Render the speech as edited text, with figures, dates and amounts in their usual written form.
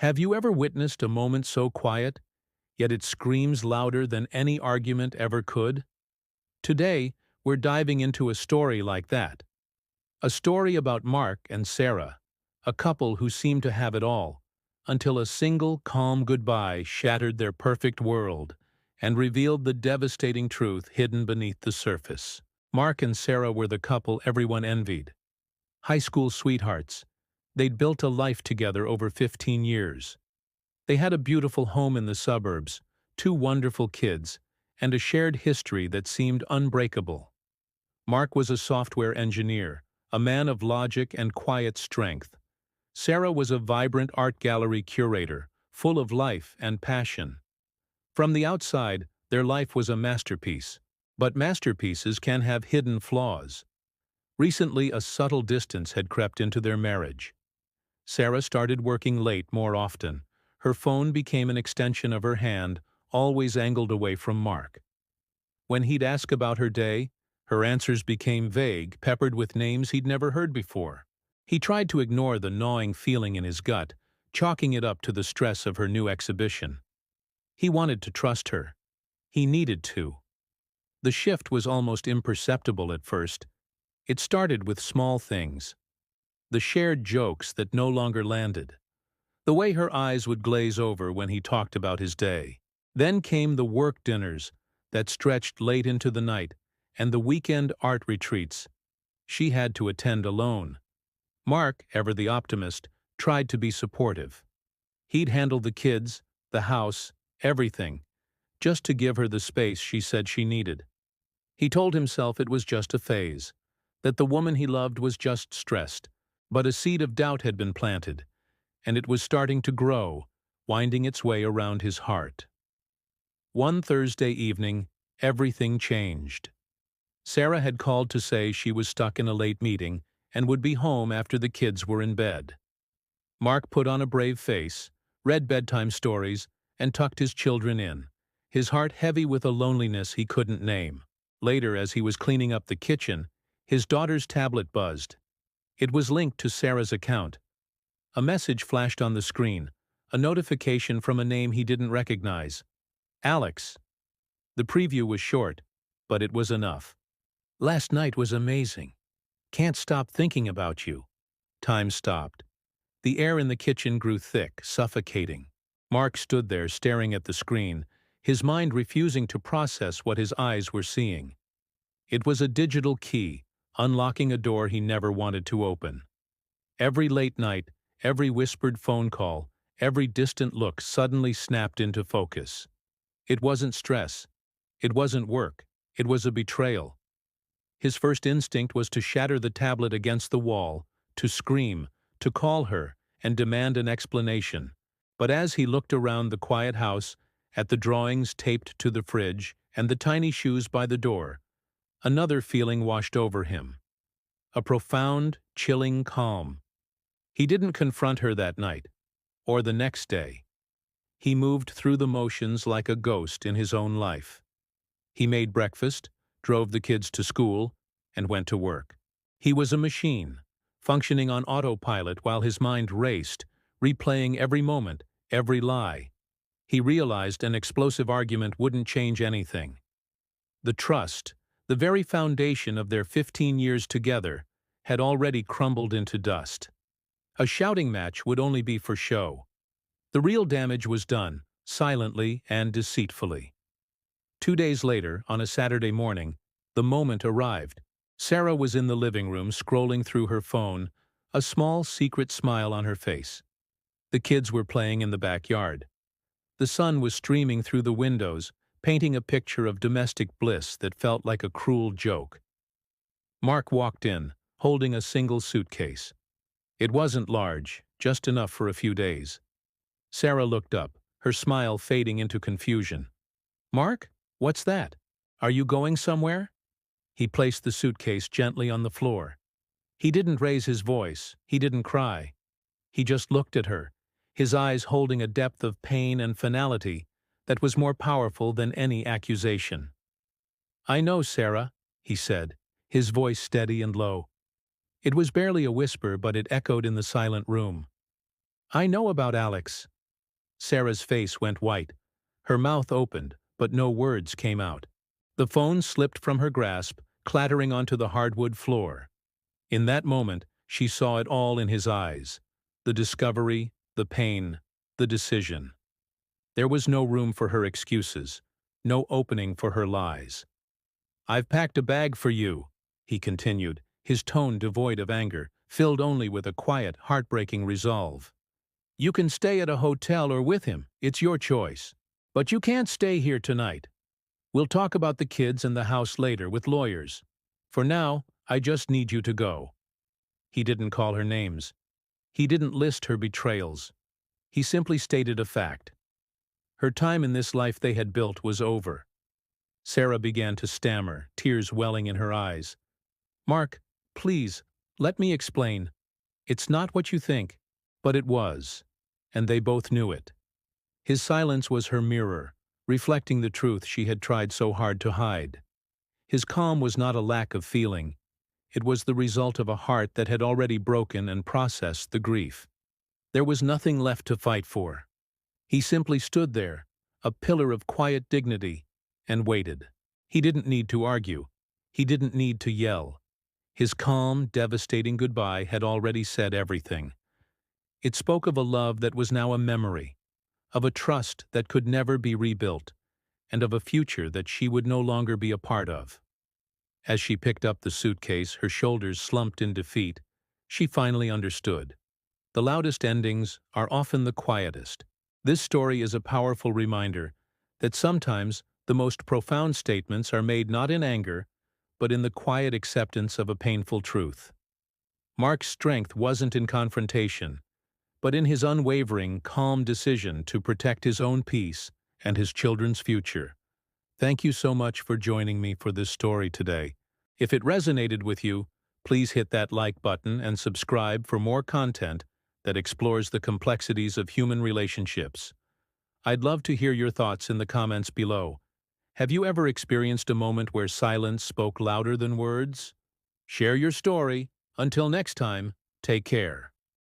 Have you ever witnessed a moment so quiet, yet it screams louder than any argument ever could? Today, we're diving into a story like that. A story about Mark and Sarah, a couple who seemed to have it all, until a single calm goodbye shattered their perfect world and revealed the devastating truth hidden beneath the surface. Mark and Sarah were the couple everyone envied. High school sweethearts. They'd built a life together over 15 years. They had a beautiful home in the suburbs, two wonderful kids, and a shared history that seemed unbreakable. Mark was a software engineer, a man of logic and quiet strength. Sarah was a vibrant art gallery curator, full of life and passion. From the outside, their life was a masterpiece. But masterpieces can have hidden flaws. Recently, a subtle distance had crept into their marriage. Sarah started working late more often. Her phone became an extension of her hand, always angled away from Mark. When he'd ask about her day, her answers became vague, peppered with names he'd never heard before. He tried to ignore the gnawing feeling in his gut, chalking it up to the stress of her new exhibition. He wanted to trust her. He needed to. The shift was almost imperceptible at first. It started with small things. The shared jokes that no longer landed. The way her eyes would glaze over when he talked about his day. Then came the work dinners that stretched late into the night, and the weekend art retreats she had to attend alone. Mark, ever the optimist, tried to be supportive. He'd handle the kids, the house, everything, just to give her the space she said she needed. He told himself it was just a phase, that the woman he loved was just stressed, but a seed of doubt had been planted, and it was starting to grow, winding its way around his heart. One Thursday evening, everything changed. Sarah had called to say she was stuck in a late meeting and would be home after the kids were in bed. Mark put on a brave face, read bedtime stories, and tucked his children in, his heart heavy with a loneliness he couldn't name. Later, as he was cleaning up the kitchen, his daughter's tablet buzzed. It was linked to Sarah's account. A message flashed on the screen, a notification from a name he didn't recognize. Alex. The preview was short, but it was enough. Last night was amazing. Can't stop thinking about you. Time stopped. The air in the kitchen grew thick, suffocating. Mark stood there staring at the screen, his mind refusing to process what his eyes were seeing. It was a digital key, unlocking a door he never wanted to open. Every late night, every whispered phone call, every distant look suddenly snapped into focus. It wasn't stress. It wasn't work. It was a betrayal. His first instinct was to shatter the tablet against the wall, to scream, to call her, and demand an explanation. But as he looked around the quiet house, at the drawings taped to the fridge and the tiny shoes by the door, another feeling washed over him. A profound, chilling calm. He didn't confront her that night, or the next day. He moved through the motions like a ghost in his own life. He made breakfast, drove the kids to school, and went to work. He was a machine, functioning on autopilot while his mind raced, replaying every moment, every lie. He realized an explosive argument wouldn't change anything. The trust, the very foundation of their 15 years together, had already crumbled into dust. A shouting match would only be for show. The real damage was done, silently and deceitfully. 2 days later, on a Saturday morning, the moment arrived. Sarah was in the living room scrolling through her phone, a small secret smile on her face. The kids were playing in the backyard. The sun was streaming through the windows, painting a picture of domestic bliss that felt like a cruel joke. Mark walked in, holding a single suitcase. It wasn't large, just enough for a few days. Sarah looked up, her smile fading into confusion. "Mark, what's that? Are you going somewhere?" He placed the suitcase gently on the floor. He didn't raise his voice, he didn't cry. He just looked at her, his eyes holding a depth of pain and finality that was more powerful than any accusation. "I know, Sarah," he said, his voice steady and low. It was barely a whisper, but it echoed in the silent room. I know about Alex. Sarah's face went white. Her mouth opened, but no words came out. The phone slipped from her grasp, clattering onto the hardwood floor. In that moment, she saw it all in his eyes. The discovery, the pain, the decision. There was no room for her excuses, no opening for her lies. "I've packed a bag for you," he continued, his tone devoid of anger, filled only with a quiet, heartbreaking resolve. "You can stay at a hotel or with him, it's your choice. But you can't stay here tonight. We'll talk about the kids and the house later with lawyers. For now, I just need you to go." He didn't call her names. He didn't list her betrayals. He simply stated a fact. Her time in this life they had built was over. Sarah began to stammer, tears welling in her eyes. "Mark, please, let me explain. It's not what you think." But it was, and they both knew it. His silence was her mirror, reflecting the truth she had tried so hard to hide. His calm was not a lack of feeling. It was the result of a heart that had already broken and processed the grief. There was nothing left to fight for. He simply stood there, a pillar of quiet dignity, and waited. He didn't need to argue. He didn't need to yell. His calm, devastating goodbye had already said everything. It spoke of a love that was now a memory, of a trust that could never be rebuilt, and of a future that she would no longer be a part of. As she picked up the suitcase, her shoulders slumped in defeat, she finally understood. The loudest endings are often the quietest. This story is a powerful reminder that sometimes the most profound statements are made not in anger, but in the quiet acceptance of a painful truth. Mark's strength wasn't in confrontation, but in his unwavering, calm decision to protect his own peace and his children's future. Thank you so much for joining me for this story today. If it resonated with you, please hit that like button and subscribe for more content that explores the complexities of human relationships. I'd love to hear your thoughts in the comments below. Have you ever experienced a moment where silence spoke louder than words? Share your story. Until next time, take care.